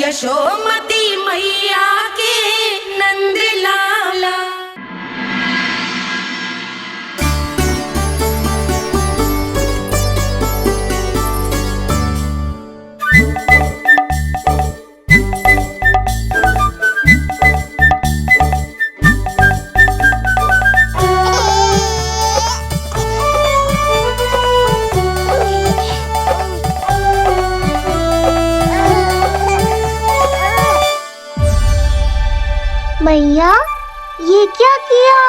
यशोमती मैया के नंद लाला। मैया, ये क्या किया?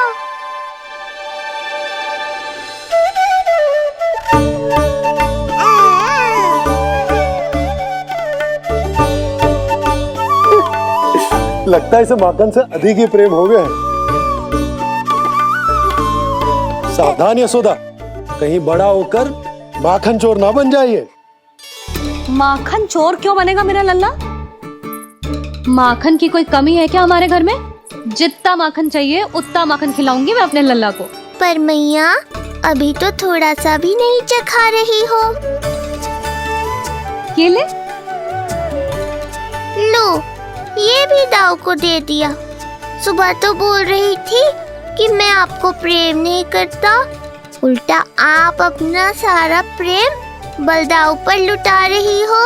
लगता है इसे माखन से अधिक ही प्रेम हो गया है। सावधान यशोदा, कहीं बड़ा होकर माखन चोर ना बन जाइए। माखन चोर क्यों बनेगा मेरा लल्ला? माखन की कोई कमी है क्या हमारे घर में? जितना माखन चाहिए उतना माखन खिलाऊंगी मैं अपने लल्ला को। पर मैया, अभी तो थोड़ा सा भी नहीं चखा रही हो। ये ले। लो, ये भी दाऊ को दे दिया। सुबह तो बोल रही थी कि मैं आपको प्रेम नहीं करता, उल्टा आप अपना सारा प्रेम बलदाऊ पर लुटा रही हो।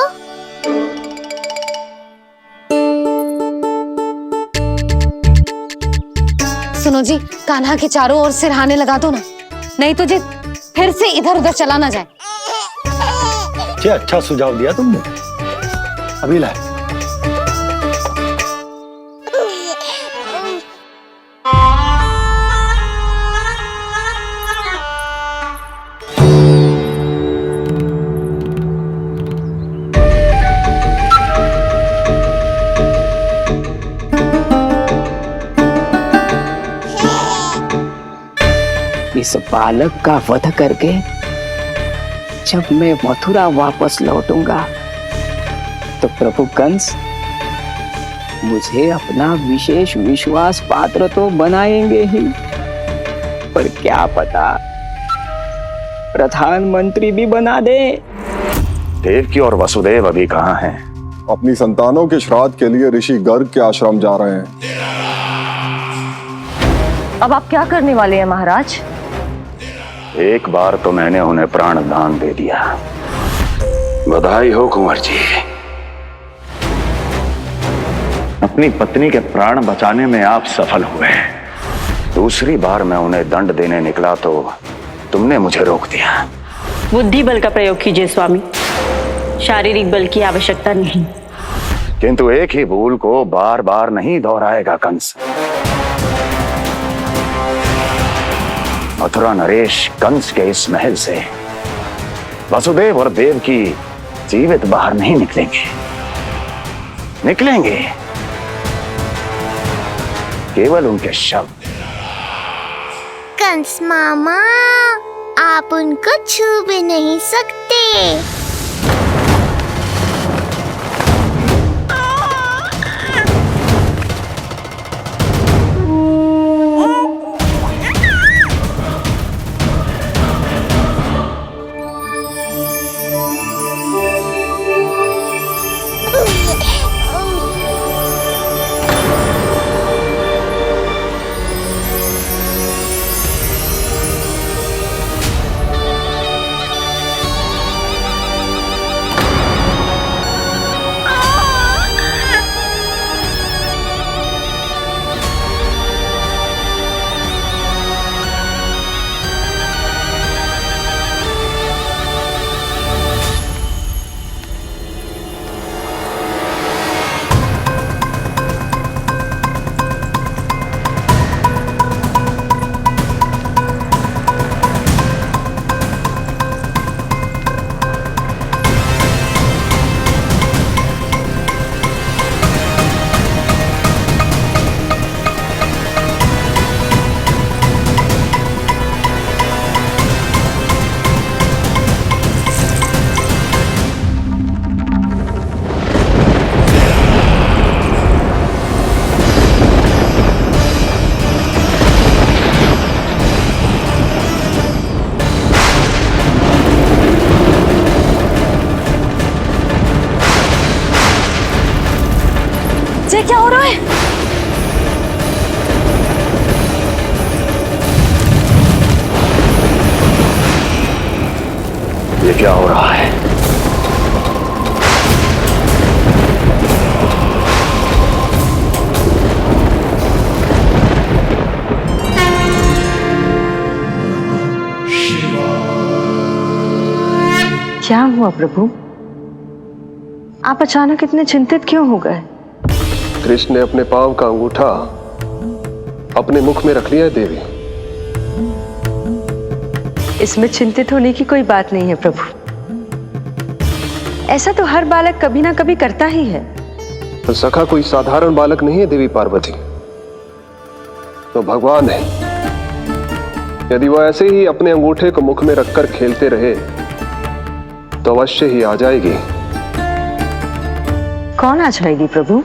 सुनो जी, कान्हा के चारों ओर सिरहाने लगा दो ना, नहीं तो जी फिर से इधर उधर चला ना जाए। अच्छा सुझाव दिया तुमने। अभी लाए। इस बालक का वध करके जब मैं मथुरा वापस लौटूंगा तो प्रभु कंस मुझे अपना विशेष विश्वास पात्र तो बनाएंगे ही, पर क्या पता प्रधानमंत्री भी बना दे। देवकी और वसुदेव अभी कहाँ हैं? अपनी संतानों के श्राद्ध के लिए ऋषि गर्ग के आश्रम जा रहे हैं। अब आप क्या करने वाले हैं महाराज? एक बार तो मैंने उन्हें प्राण दान दे दिया। बधाई हो कुंवर जी। अपनी पत्नी के प्राण बचाने में आप सफल हुए। दूसरी बार मैं उन्हें दंड देने निकला तो तुमने मुझे रोक दिया। बुद्धि बल का प्रयोग कीजिए स्वामी, शारीरिक बल की आवश्यकता नहीं। किंतु एक ही भूल को बार बार नहीं दोहराएगा कंस। मथुरा नरेश कंस के इस महल से वसुदेव और देवकी जीवित बाहर नहीं निकलेंगे, केवल उनके शव। कंस मामा, आप उनको छू भी नहीं सकते। ये क्या हो रहा है? ये क्या हो रहा है? क्या हुआ प्रभु? आप अचानक इतने चिंतित क्यों हो गए? कृष्ण ने अपने पांव का अंगूठा अपने मुख में रख लिया है देवी। इसमें चिंतित होने की कोई बात नहीं है प्रभु। ऐसा तो हर बालक कभी ना कभी करता ही है। तो सखा कोई साधारण बालक नहीं है देवी पार्वती, तो भगवान है। यदि वो ऐसे ही अपने अंगूठे को मुख में रखकर खेलते रहे तो अवश्य ही आ जाएगी। कौन आ जाएगी प्रभु?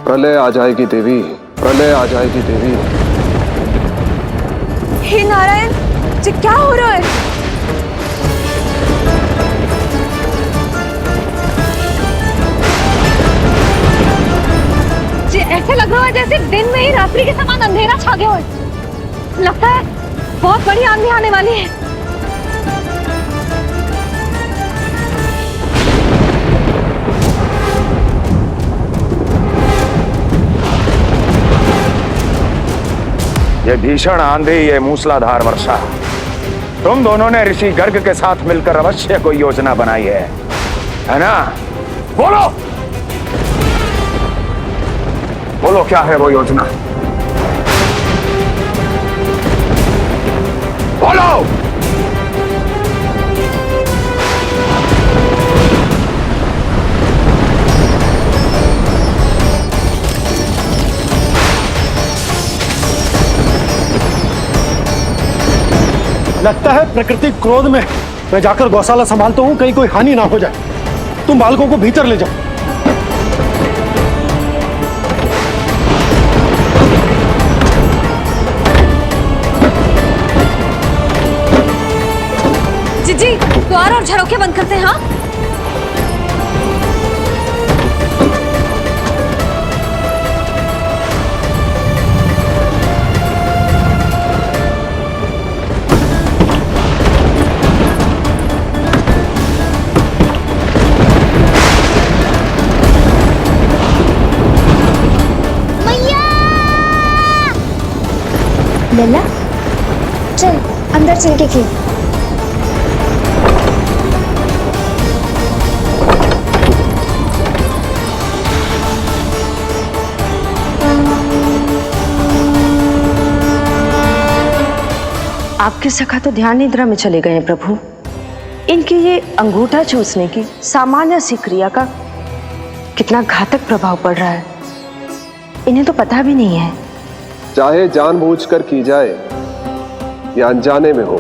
प्रलय आ जाएगी देवी, प्रलय आ जाएगी देवी। हे नारायण, ये क्या हो रहा है? ये ऐसे लग रहा है जैसे दिन में ही रात्रि के समान अंधेरा छा गया हो। लगता है बहुत बड़ी आंधी आने वाली है। ये भीषण आंधी, ये मूसलाधार वर्षा, तुम दोनों ने ऋषि गर्ग के साथ मिलकर अवश्य कोई योजना बनाई है ना? बोलो बोलो, क्या है वो योजना? बोलो। लगता है प्रकृति क्रोध में। मैं जाकर गौशाला संभालता हूँ, कहीं कोई हानि ना हो जाए। तुम बालकों को भीतर ले जाओ। जी, द्वार और झरोखे बंद करते हैं। हाँ, लल्ला, चल अंदर चल के खेल। आपके सखा तो ध्यान निद्रा में चले गए हैं प्रभु। इनकी ये अंगूठा चूसने की सामान्य सी क्रिया का कितना घातक प्रभाव पड़ रहा है, इन्हें तो पता भी नहीं है। चाहे जानबूझकर की जाए या अनजाने में हो,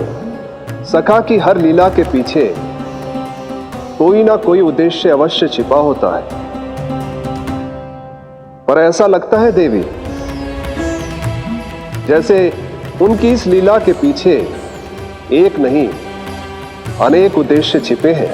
सखा की हर लीला के पीछे कोई ना कोई उद्देश्य अवश्य छिपा होता है। पर ऐसा लगता है देवी जैसे उनकी इस लीला के पीछे एक नहीं अनेक उद्देश्य छिपे हैं।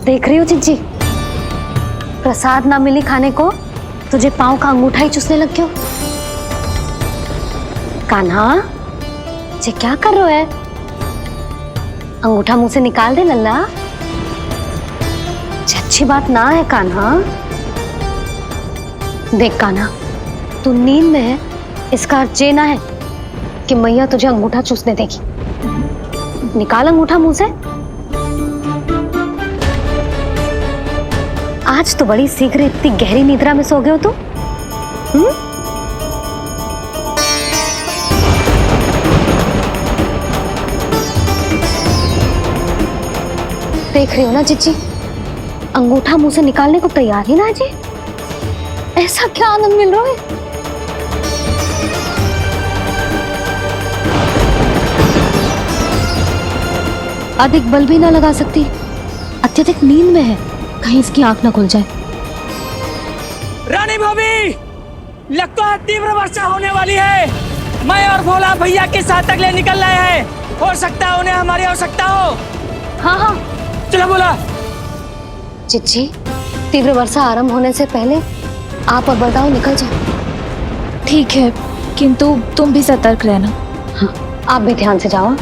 देख रही हो चिंची, प्रसाद ना मिली खाने को, तुझे पांव का अंगूठा ही चूसने लग गयो। कान्हा, ये क्या कर रहे है? अंगूठा मुंह से निकाल दे लल्ला। ये अच्छी बात ना है कान्हा। देख कान्हा, तू नींद में है, इसका अर्थ ये ना है कि मैया तुझे अंगूठा चूसने देगी। निकाल अंगूठा मुंह से। आज तो बड़ी शीघ्र इतनी गहरी निद्रा में सो गए हो तुम। देख रही हो ना जीजी, अंगूठा मुंह से निकालने को तैयार ही ना जी। ऐसा क्या आनंद मिल रहा है। अधिक बल भी ना लगा सकती, अत्यधिक नींद में है, कहीं इसकी आंख ना खुल जाए। रानी भाभी, लगता है तीव्र वर्षा होने वाली है। मैं और भोला भैया के साथ अगले निकल रहे हैं। हो सकता है उन्हें हमारी आवश्यकता हो। हाँ हाँ चलो बोला। चिच्ची, तीव्र वर्षा आरंभ होने से पहले आप और बलदाऊ निकल जाओ। ठीक है, किंतु तुम भी सतर्क रहना। हाँ, आप भी ध्यान से जाओ।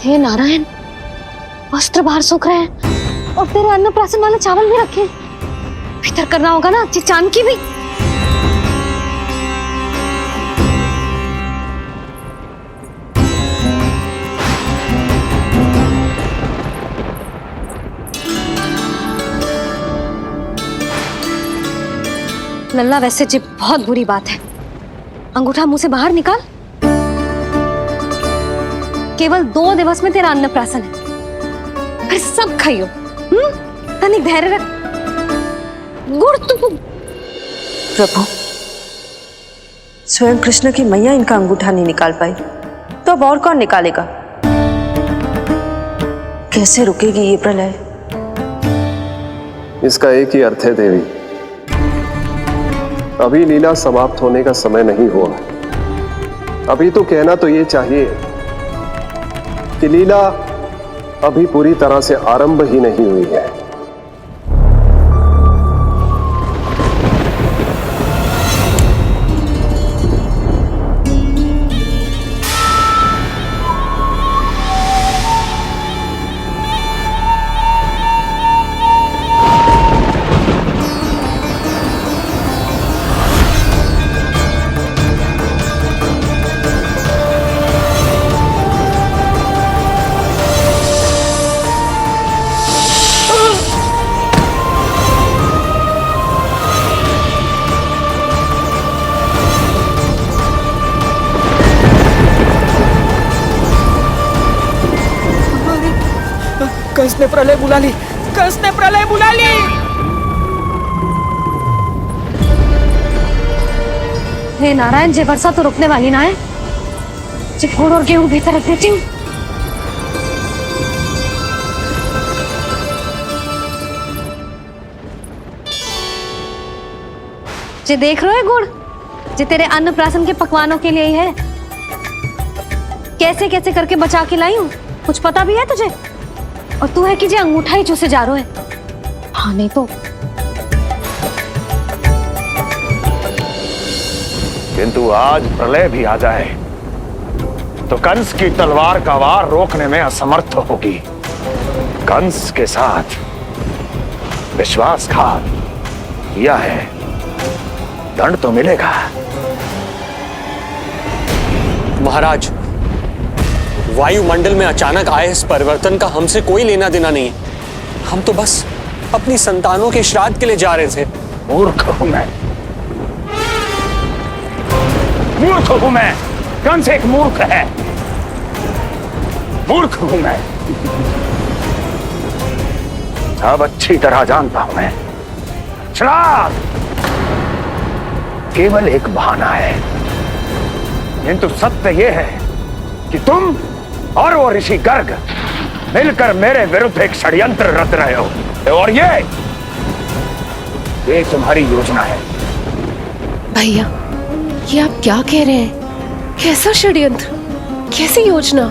हे नारायण, वस्त्र बाहर सूख रहे हैं और तेरे अन्नप्राशन वाले चावल भी रखे। भीतर करना होगा ना चांद की भी। लल्ला, वैसे जी बहुत बुरी बात है। अंगूठा मुंह से बाहर निकाल। केवल 2 दिवस में तेरा अन्नप्राशन है, फिर सब खाइयो। तनिक धैर्य रख। गुड़ तू। प्रभु, स्वयं कृष्ण की मैया इनका अंगूठा नहीं निकाल पाई, तो अब और कौन निकालेगा? कैसे रुकेगी ये प्रलय? इसका एक ही अर्थ है देवी, अभी लीला समाप्त होने का समय नहीं हुआ। अभी तो कहना तो ये चाहिए कि लीला अभी पूरी तरह से आरंभ ही नहीं हुई है। कंस ने प्रलय बुला ली। कंस ने प्रलय बुला ली। हे नारायण, जे वर्षा तो रुकने वाली ना है। जे गुड़ और गेहूं भीतर रख देती हूँ। जे देख रहे हो गुड़, जे तेरे अन्नप्राशन के पकवानों के लिए ही है। कैसे कैसे करके बचा के लाई हूँ, कुछ पता भी है तुझे? और तू है कि जे अंगूठा ही चूसे जा रहा है। हाँ नहीं तो। किंतु आज प्रलय भी आ जाए तो कंस की तलवार का वार रोकने में असमर्थ होगी। कंस के साथ विश्वासघात किया है, दंड तो मिलेगा। महाराज, वायुमंडल में अचानक आए इस परिवर्तन का हमसे कोई लेना देना नहीं है। हम तो बस अपनी संतानों के श्राद्ध के लिए जा रहे थे। मूर्ख हूं मैं, मूर्ख हूं मैं। कंस एक मूर्ख है, मूर्ख हूं मैं। अब अच्छी तरह जानता हूं मैं, श्राद्ध केवल एक बहाना है। किंतु सत्य यह है कि तुम और वो ऋषि गर्ग मिलकर मेरे विरुद्ध एक षड्यंत्र रच रहे हो, और ये तुम्हारी योजना है। भैया, ये आप क्या कह रहे हैं? कैसा षड्यंत्र, कैसी योजना?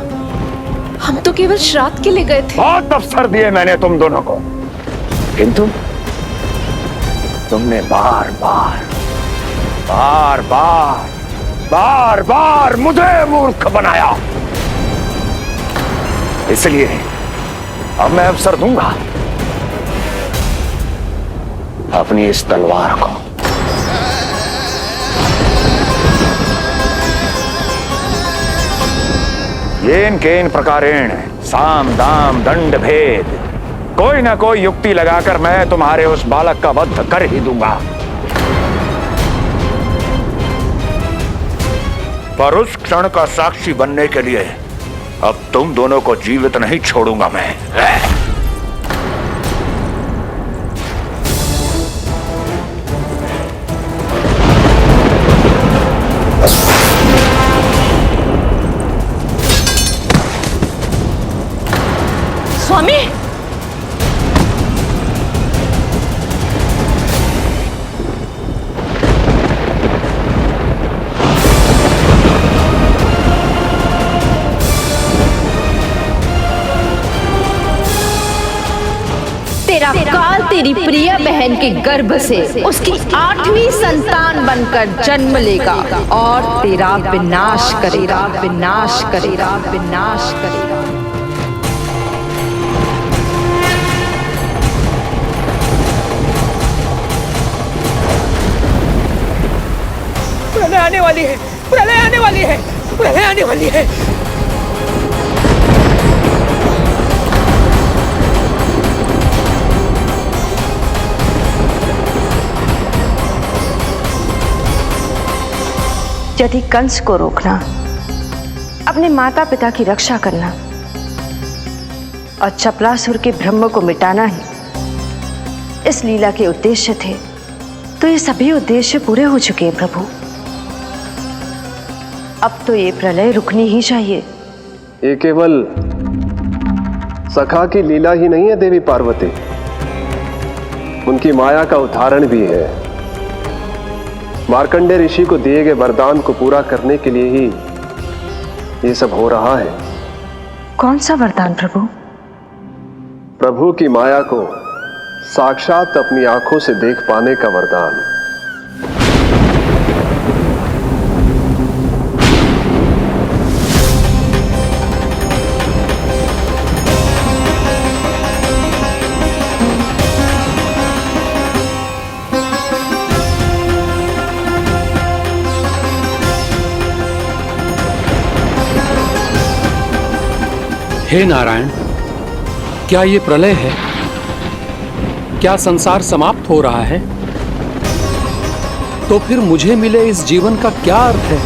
हम तो केवल श्राद्ध के लिए गए थे। बहुत अवसर दिए मैंने तुम दोनों को, किंतु तुमने बार बार बार बार बार बार मुझे मूर्ख बनाया। इसलिए अब मैं अवसर दूंगा अपनी इस तलवार को। येन केन प्रकारेण साम दाम दंड भेद, कोई ना कोई युक्ति लगाकर मैं तुम्हारे उस बालक का वध कर ही दूंगा। पर उस क्षण का साक्षी बनने के लिए अब तुम दोनों को जीवित नहीं छोड़ूंगा मैं। स्वामी, तेरा काल तेरी प्रिय बहन के गर्भ से उसकी 8वीं संतान बनकर जन्म लेगा और तेरा विनाश करेगा, विनाश करेगा, विनाश करेगा। प्रलय आने वाली है, प्रलय आने वाली है, प्रलय आने वाली है। यदि कंस को रोकना, अपने माता पिता की रक्षा करना और चपलासुर के ब्रह्म को मिटाना ही इस लीला के उद्देश्य थे, तो ये सभी उद्देश्य पूरे हो चुके हैं प्रभु। अब तो ये प्रलय रुकनी ही चाहिए। ये केवल सखा की लीला ही नहीं है देवी पार्वती, उनकी माया का उदाहरण भी है। मार्कंडेय ऋषि को दिए गए वरदान को पूरा करने के लिए ही ये सब हो रहा है। कौन सा वरदान प्रभु? प्रभु की माया को साक्षात अपनी आंखों से देख पाने का वरदान। हे नारायण, क्या ये प्रलय है? क्या संसार समाप्त हो रहा है? तो फिर मुझे मिले इस जीवन का क्या अर्थ है?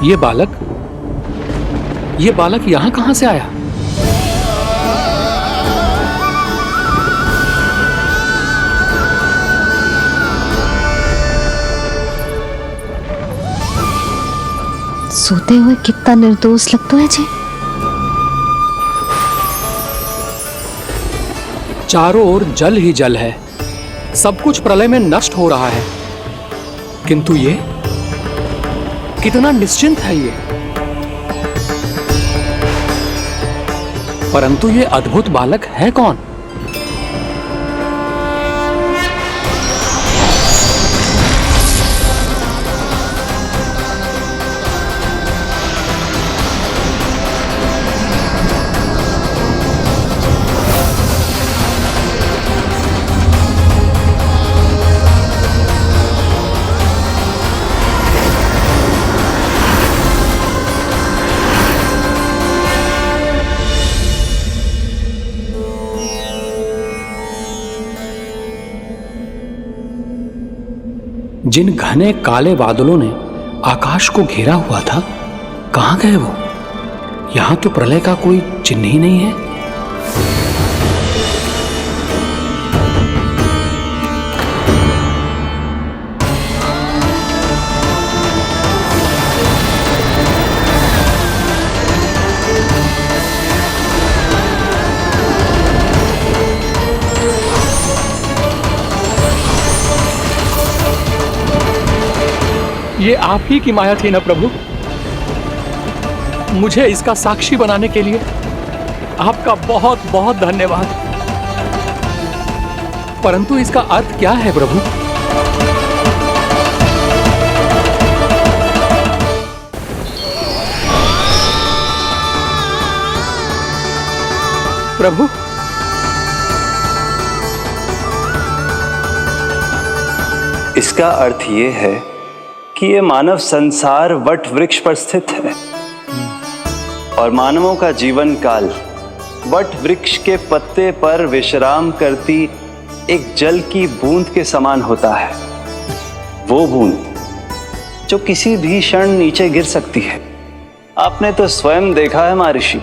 ये बालक यहां कहां से आया? सोते हुए कितना निर्दोष लगता है जी। चारों ओर जल ही जल है, सब कुछ प्रलय में नष्ट हो रहा है, किंतु ये कितना निश्चिंत है ये। परंतु ये अद्भुत बालक है कौन? जिन घने काले बादलों ने आकाश को घेरा हुआ था, कहां गए वो? यहां तो प्रलय का कोई चिन्ह ही नहीं है। ये आप ही की माया थी ना प्रभु? मुझे इसका साक्षी बनाने के लिए आपका बहुत बहुत धन्यवाद। परंतु इसका अर्थ क्या है प्रभु? प्रभु, इसका अर्थ ये है कि ये मानव संसार वट वृक्ष पर स्थित है और मानवों का जीवन काल वट वृक्ष के पत्ते पर विश्राम करती एक जल की बूंद के समान होता है। वो बूंद जो किसी भी क्षण नीचे गिर सकती है। आपने तो स्वयं देखा है महर्षि,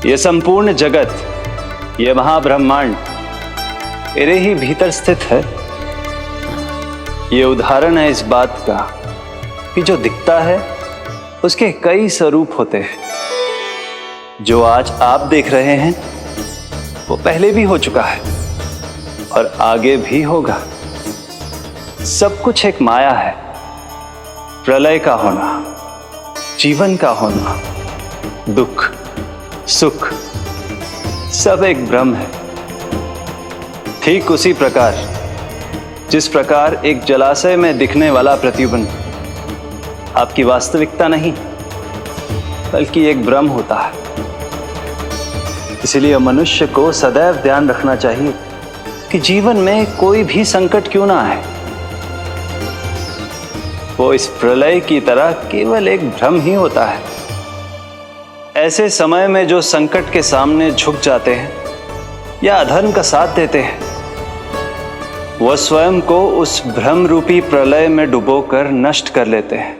ये संपूर्ण जगत, ये महाब्रह्मांड मेरे ही भीतर स्थित है। ये उदाहरण है इस बात का कि जो दिखता है उसके कई स्वरूप होते हैं। जो आज आप देख रहे हैं वो पहले भी हो चुका है और आगे भी होगा। सब कुछ एक माया है। प्रलय का होना, जीवन का होना, दुख, सुख, सब एक भ्रम है। ठीक उसी प्रकार जिस प्रकार एक जलाशय में दिखने वाला प्रतिबिंब आपकी वास्तविकता नहीं बल्कि एक भ्रम होता है। इसलिए मनुष्य को सदैव ध्यान रखना चाहिए कि जीवन में कोई भी संकट क्यों ना आए, वो इस प्रलय की तरह केवल एक भ्रम ही होता है। ऐसे समय में जो संकट के सामने झुक जाते हैं या अधर्म का साथ देते हैं, वह स्वयं को उस भ्रम रूपी प्रलय में डुबोकर नष्ट कर लेते हैं।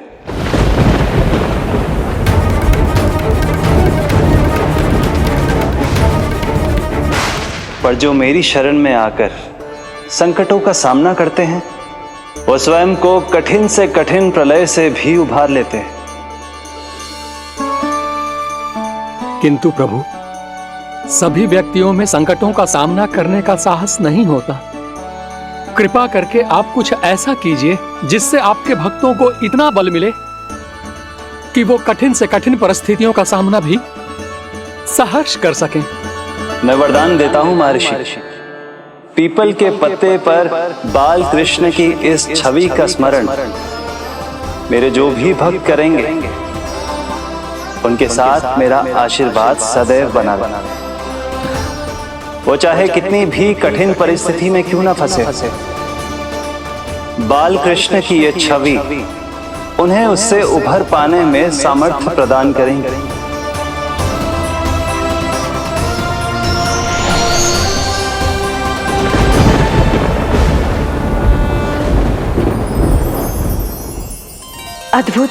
पर जो मेरी शरण में आकर संकटों का सामना करते हैं, वो स्वयं को कठिन से कठिन प्रलय से भी उभार लेते हैं। किंतु प्रभु, सभी व्यक्तियों में संकटों का सामना करने का साहस नहीं होता। कृपा करके आप कुछ ऐसा कीजिए जिससे आपके भक्तों को इतना बल मिले कि वो कठिन से कठिन परिस्थितियों का सामना भी सहर्ष कर सकें। मैं वरदान देता हूं महर्षि, पीपल के पत्ते पर बाल कृष्ण की इस छवि का स्मरण मेरे जो भी भक्त करेंगे उनके साथ मेरा आशीर्वाद सदैव बना रहे। वो चाहे कितनी भी कठिन परिस्थिति में क्यों ना फंसे, बाल कृष्ण की ये छवि उन्हें उससे उभर पाने में सामर्थ्य प्रदान करेंगे। अद्भुत।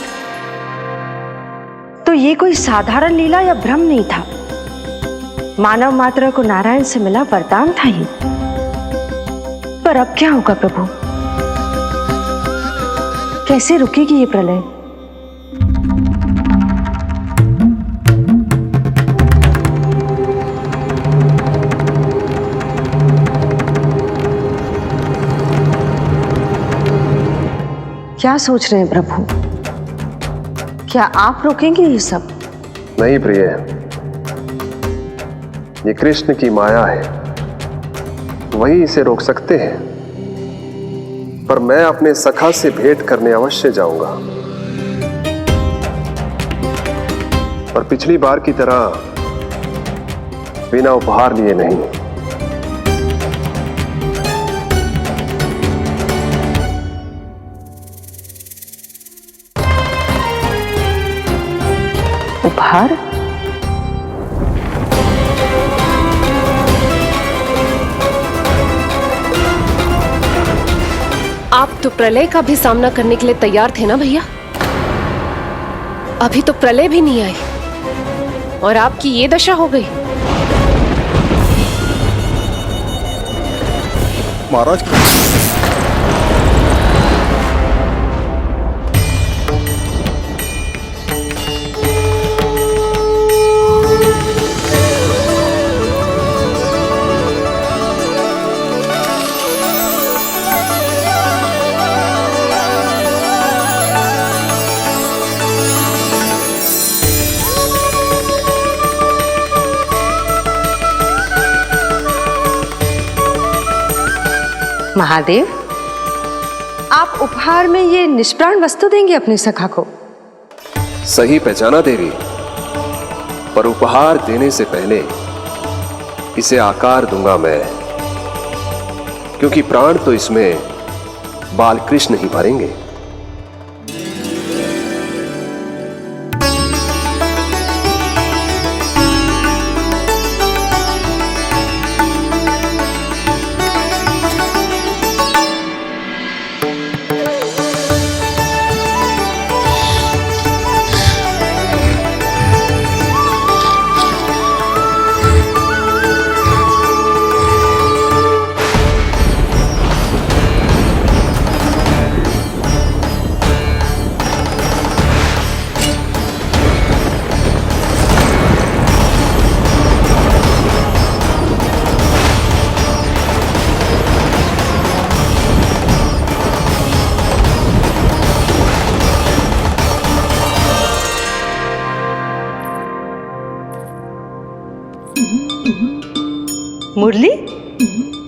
तो ये कोई साधारण लीला या भ्रम नहीं था, मानव मात्र को नारायण से मिला वरदान था ये। पर अब क्या होगा प्रभु? कैसे रुकेगी ये प्रलय? क्या सोच रहे हैं प्रभु? क्या आप रोकेंगे ये सब? नहीं प्रिय, ये कृष्ण की माया है, वही इसे रोक सकते हैं। पर मैं अपने सखा से भेंट करने अवश्य जाऊंगा। पर पिछली बार की तरह बिना उपहार लिए नहीं। उपहार? आप तो प्रलय का भी सामना करने के लिए तैयार थे ना भैया? अभी तो प्रलय भी नहीं आई और आपकी ये दशा हो गई। महाराज, महादेव, आप उपहार में ये निष्प्राण वस्तु देंगे अपनी सखा को? सही पहचाना देवी, पर उपहार देने से पहले इसे आकार दूंगा मैं, क्योंकि प्राण तो इसमें बालकृष्ण ही भरेंगे। मुरली,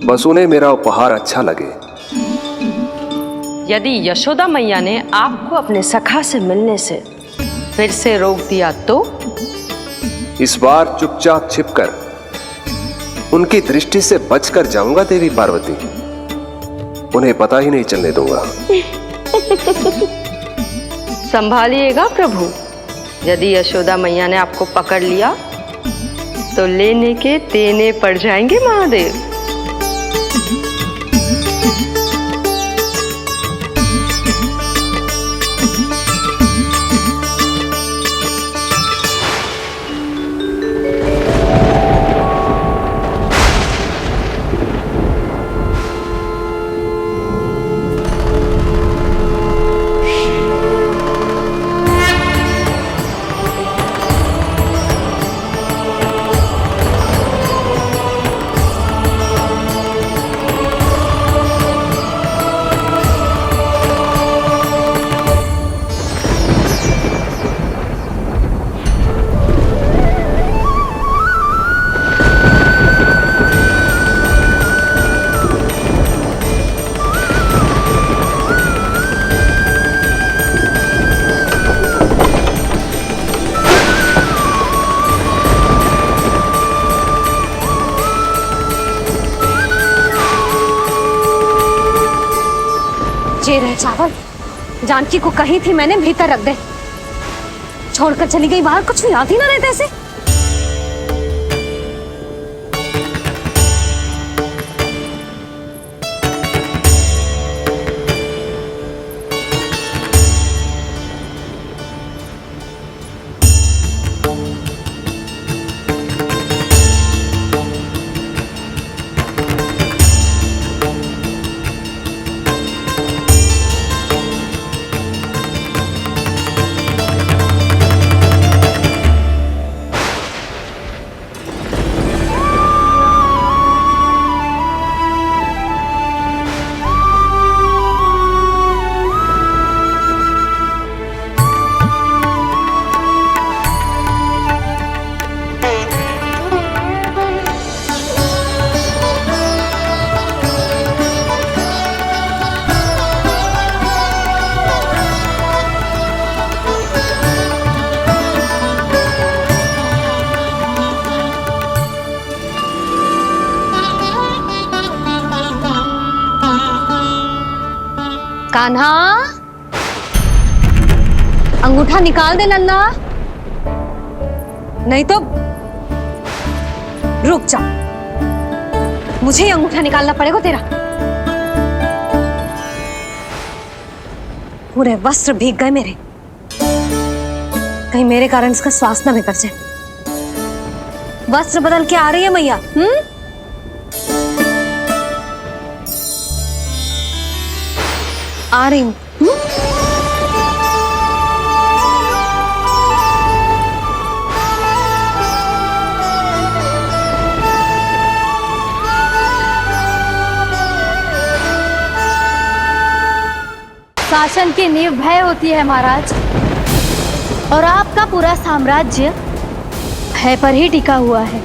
बस उन्हें मेरा उपहार अच्छा लगे। यदि यशोदा मैया ने आपको अपने सखा से मिलने से फिर से रोक दिया तो? इस बार चुपचाप छिपकर उनकी दृष्टि से बचकर जाऊंगा देवी पार्वती, उन्हें पता ही नहीं चलने दूंगा। संभालिएगा प्रभु, यदि यशोदा मैया ने आपको पकड़ लिया तो लेने के देने पड़ जाएंगे महादेव। ये रहे चावल, जानकी को कही थी मैंने भीतर रख दे, छोड़कर चली गई बाहर, कुछ याद ही ना रहते ऐसे। कान्हा, अंगूठा निकाल दे लल्ला, नहीं तो रुक जा, मुझे ही अंगूठा निकालना पड़ेगा तेरा। पूरे वस्त्र भीग गए मेरे, कहीं मेरे कारण इसका श्वास न बिगड़ जाए। वस्त्र बदल के आ रही है मैया। आ रही हूं। शासन की नींव भय होती है महाराज, और आपका पूरा साम्राज्य भय पर ही टिका हुआ है।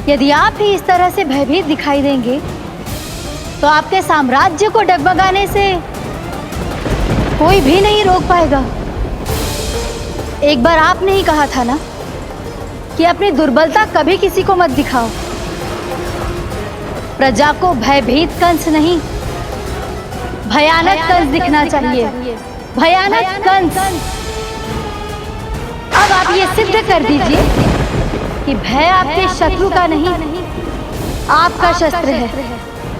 यदि आप ही इस तरह से भयभीत दिखाई देंगे तो आपके साम्राज्य को डगमगाने से कोई भी नहीं रोक पाएगा। एक बार आपने ही कहा था ना कि अपनी दुर्बलता कभी किसी को मत दिखाओ। प्रजा को भयभीत कंस नहीं, भयानक कंस दिखना चाहिए, भयानक कंस। अब आप ये सिद्ध कर दीजिए कि भय आपके शत्रु का नहीं, आपका शस्त्र है।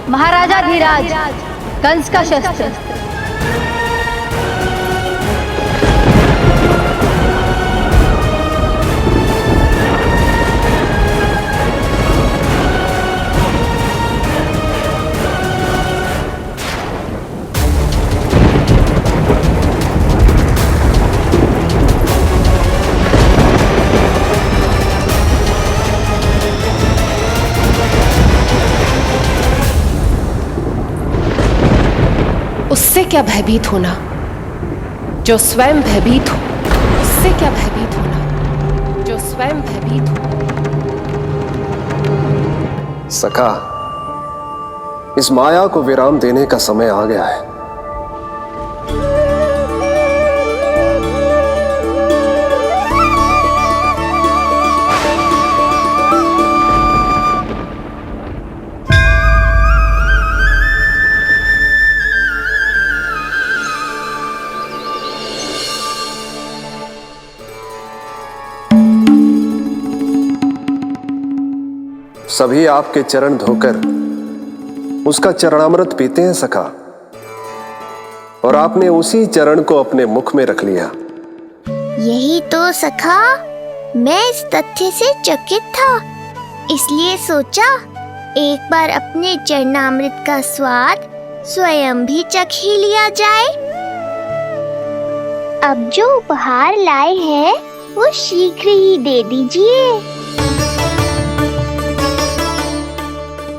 महाराजा धीराज, कंस का शस्त्र। उससे क्या भयभीत होना जो स्वयं भयभीत हो, उससे क्या भयभीत होना जो स्वयं भयभीत हो। सखा, इस माया को विराम देने का समय आ गया है। सभी आपके चरण धोकर उसका चरणामृत पीते हैं सखा, और आपने उसी चरण को अपने मुख में रख लिया। यही तो सखा, मैं इस तथ्य से चकित था, इसलिए सोचा एक बार अपने चरणामृत का स्वाद स्वयं भी चख ही लिया जाए। अब जो उपहार लाए हैं वो शीघ्र ही दे दीजिए।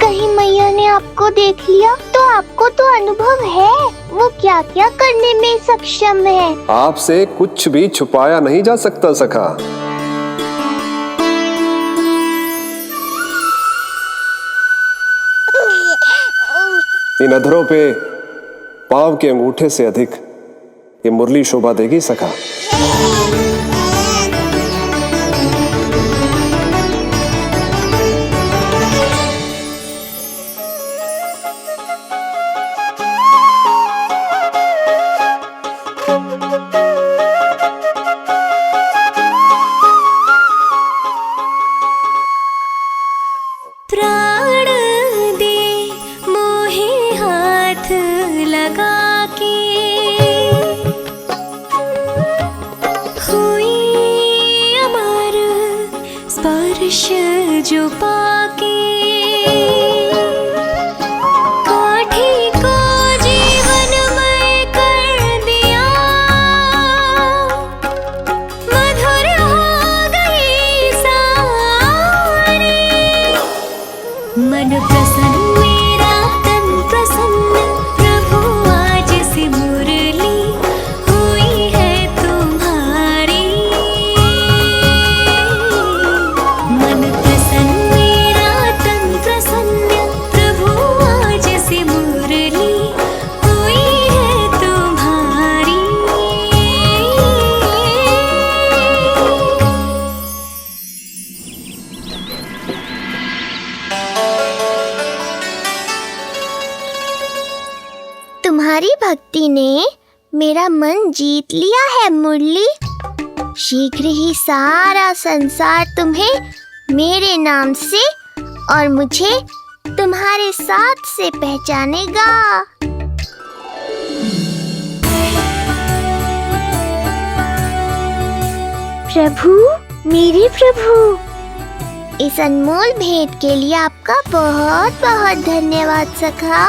कहीं मैया ने आपको देख लिया तो आपको तो अनुभव है वो क्या क्या करने में सक्षम है। आपसे कुछ भी छुपाया नहीं जा सकता सखा। इन अधरों पे पांव के अंगूठे से अधिक ये मुरली शोभा देगी सखा। जो पाके काठी को जीवनमय कर दिया, मधुर हो गई सारी। मन प्रसन्न मेरा तन प्रसन्न, प्रभु आज से मुरली हुई है तुम्हारी। मन तुम्हारी भक्ति ने मेरा मन जीत लिया है मुरली। शीघ्र ही सारा संसार तुम्हें मेरे नाम से और मुझे तुम्हारे साथ से पहचानेगा। प्रभु, मेरे प्रभु, इस अनमोल भेंट के लिए आपका बहुत बहुत धन्यवाद सखा।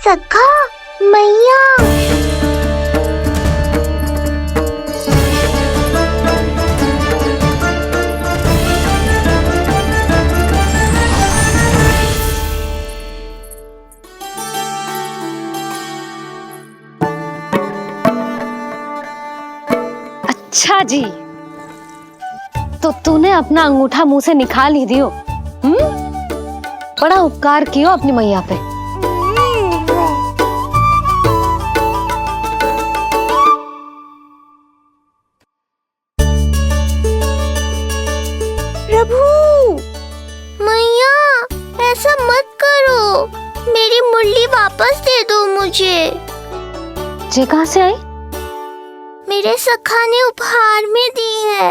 सखा, मैया, अच्छा जी, तो तूने अपना अंगूठा मुंह से निकाल ही दियो। बड़ा उपकार कियो अपनी मैया पे। प्रभु, मैया ऐसा मत करो, मेरी मुरली वापस दे दो मुझे। ये कहाँ से आई? मेरे सखा ने उपहार में दी है।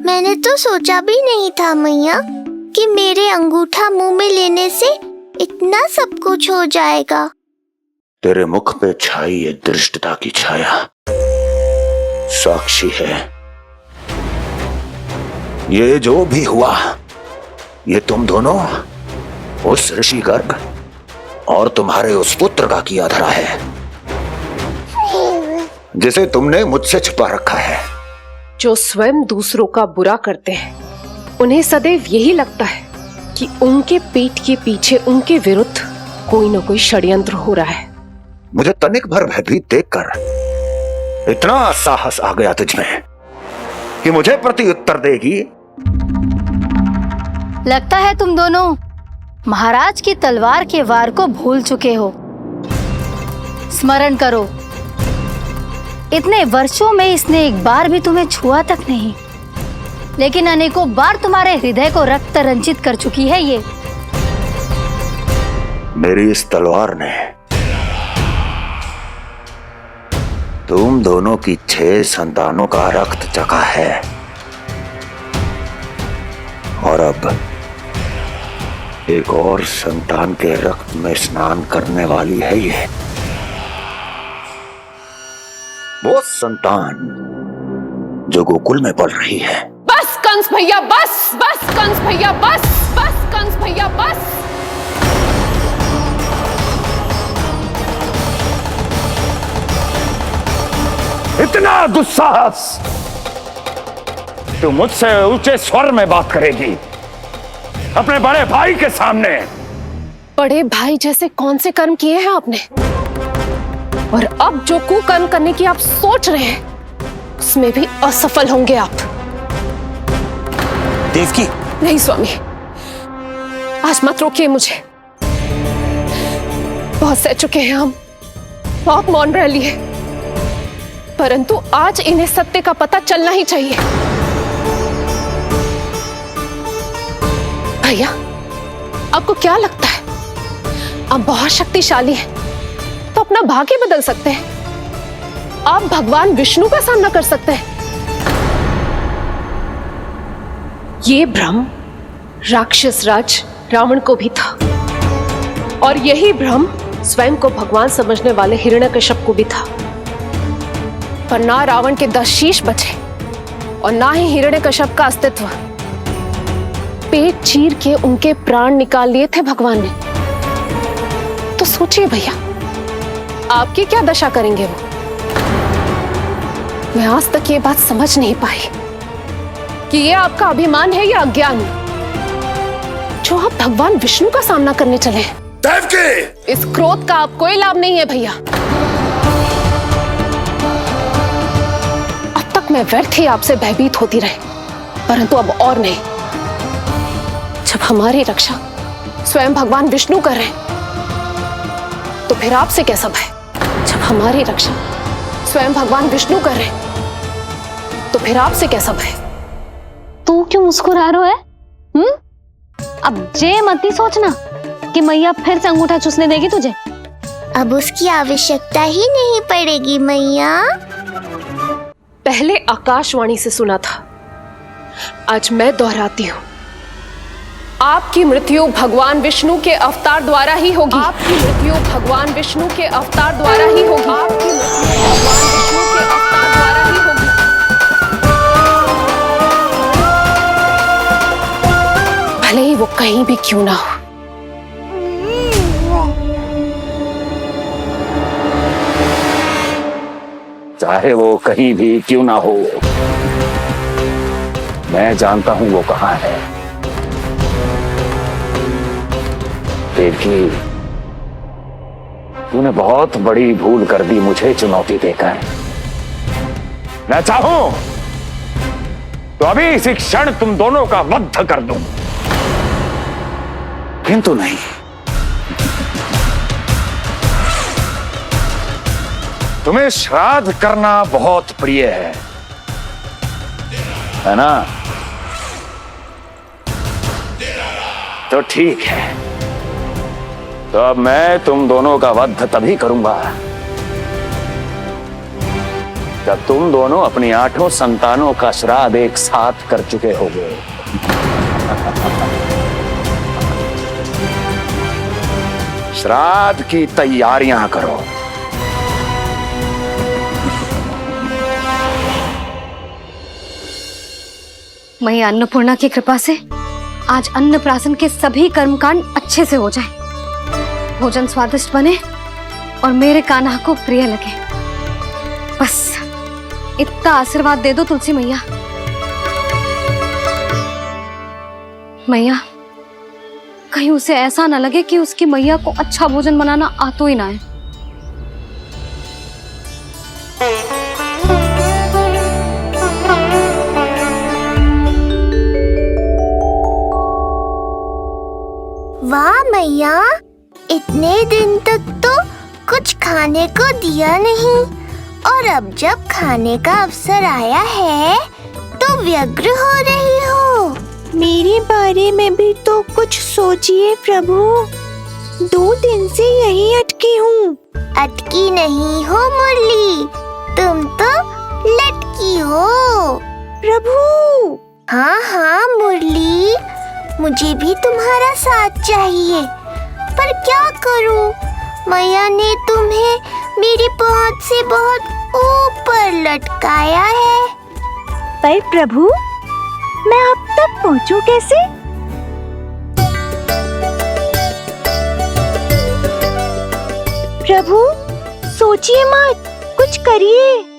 मैंने तो सोचा भी नहीं था मैया कि मेरे अंगूठा मुंह में लेने से इतना सब कुछ हो जाएगा। तेरे मुख पे छाई ये दृष्टता की छाया साक्षी है। ये जो भी हुआ, ये तुम दोनों, उस ऋषि गर्ग और तुम्हारे उस पुत्र का किया धरा है, जिसे तुमने मुझसे छुपा रखा है। जो स्वयं दूसरों का बुरा करते हैं, उन्हें सदैव यही लगता है कि उनके पीठ के पीछे उनके विरुद्ध कोई न कोई षड्यंत्र हो रहा है। मुझे तनिक भर भयभीत देखकर इतना साहस आ गया तुझमें कि मुझे प्रत्युत्तर देगी। लगता है तुम दोनों महाराज की तलवार के वार को भूल चुके हो। स्मरण करो, इतने वर्षों में इसने एक बार भी तुम्हें छुआ तक नहीं, लेकिन अनेकों बार तुम्हारे हृदय को रक्त रंजित कर चुकी है ये। मेरी इस तलवार ने तुम दोनों की 6 संतानों का रक्त चखा है, और अब एक और संतान के रक्त में स्नान करने वाली है ये। वो संतान जो गोकुल में पल रही है। बस कंस भैया बस, बस कंस भैया बस, बस कंस भैया बस। इतना दुस्साहस! तू मुझसे ऊंचे स्वर में बात करेगी अपने बड़े भाई के सामने? बड़े भाई जैसे कौन से कर्म किए हैं आपने? और अब जो कुकर्म करने की आप सोच रहे हैं, उसमें भी असफल होंगे आप। देवकी! नहीं स्वामी, आज मत रोकिए मुझे। बहुत सह चुके हैं हम, बहुत मौन रह लिए, परंतु आज इन्हें सत्य का पता चलना ही चाहिए। भैया, आपको क्या लगता है आप बहुत शक्तिशाली हैं, तो अपना भाग्य बदल सकते हैं? आप भगवान विष्णु का सामना कर सकते हैं। ये भ्रम राक्षस राज रावण को भी था, और यही भ्रम स्वयं को भगवान समझने वाले हिरण्यकश्यप को भी था। पर ना रावण के 10 शीश बचे और ना ही हिरण्यकश्यप का अस्तित्व। पेट चीर के उनके प्राण निकाल लिए थे भगवान ने। तो सोचिए भैया, आपकी क्या दशा करेंगे वो? मैं आज तक ये बात समझ नहीं पाई कि ये आपका अभिमान है या अज्ञान, जो आप भगवान विष्णु का सामना करने चले। देवकी! इस क्रोध का आप कोई लाभ नहीं है भैया। अब तक मैं व्यर्थ ही आपसे भयभीत होती रही, परंतु अब और नहीं। जब हमारी रक्षा स्वयं भगवान विष्णु कर रहे हैं, तो फिर आपसे कैसा भय? जब हमारी रक्षा स्वयं भगवान विष्णु कर रहे हैं, तो फिर आपसे कैसा भय? तू क्यों मुस्कुरा रहा है? अब जे मत ही सोचना कि मैया फिर से अंगूठा चूसने देगी तुझे। अब उसकी आवश्यकता ही नहीं पड़ेगी मैया। पहले आकाशवाणी से सुना था, आज मैं दोहराती हूँ। आपकी मृत्यु भगवान विष्णु के अवतार द्वारा ही होगी। आपकी मृत्यु भगवान विष्णु के अवतार द्वारा ही होगी। आपकी मृत्यु भगवान विष्णु के अवतार द्वारा ही होगी। भले ही वो कहीं भी क्यों ना हो। चाहे वो कहीं भी क्यों ना हो, मैं जानता हूं वो कहां है। देवकी, तूने बहुत बड़ी भूल कर दी मुझे चुनौती देकर। मैं चाहूं तो अभी इसी क्षण तुम दोनों का वध कर दूं, किंतु नहीं। तुम्हें श्राद्ध करना बहुत प्रिय है ना? तो ठीक है, तो अब मैं तुम दोनों का वध तभी करूंगा जब तुम दोनों अपनी 8 संतानों का श्राद्ध एक साथ कर चुके होगे। श्राद्ध की तैयारियां करो। मैया अन्नपूर्णा की कृपा से आज अन्नप्राशन के सभी कर्मकांड अच्छे से हो जाए, भोजन स्वादिष्ट बने और मेरे कान्हा को प्रिय लगे। बस इतना आशीर्वाद दे दो तुलसी मैया। मैया, कहीं उसे ऐसा ना लगे कि उसकी मैया को अच्छा भोजन बनाना आतो ही ना है। वाह मैया, इतने दिन तक तो कुछ खाने को दिया नहीं, और अब जब खाने का अवसर आया है तो व्यग्र हो रही हो। मेरे बारे में भी तो कुछ सोचिए प्रभु। 2 दिन से यहीं अटकी हूँ। अटकी नहीं हो मुरली, तुम तो लटकी हो प्रभु। हाँ हाँ मुरली, मुझे भी तुम्हारा साथ चाहिए, पर क्या करूं? मैया ने तुम्हें मेरी पहुंच से बहुत ऊपर लटकाया है। पर प्रभु, मैं अब तक पहुंचूं कैसे? प्रभु, सोचिए मत, कुछ करिए।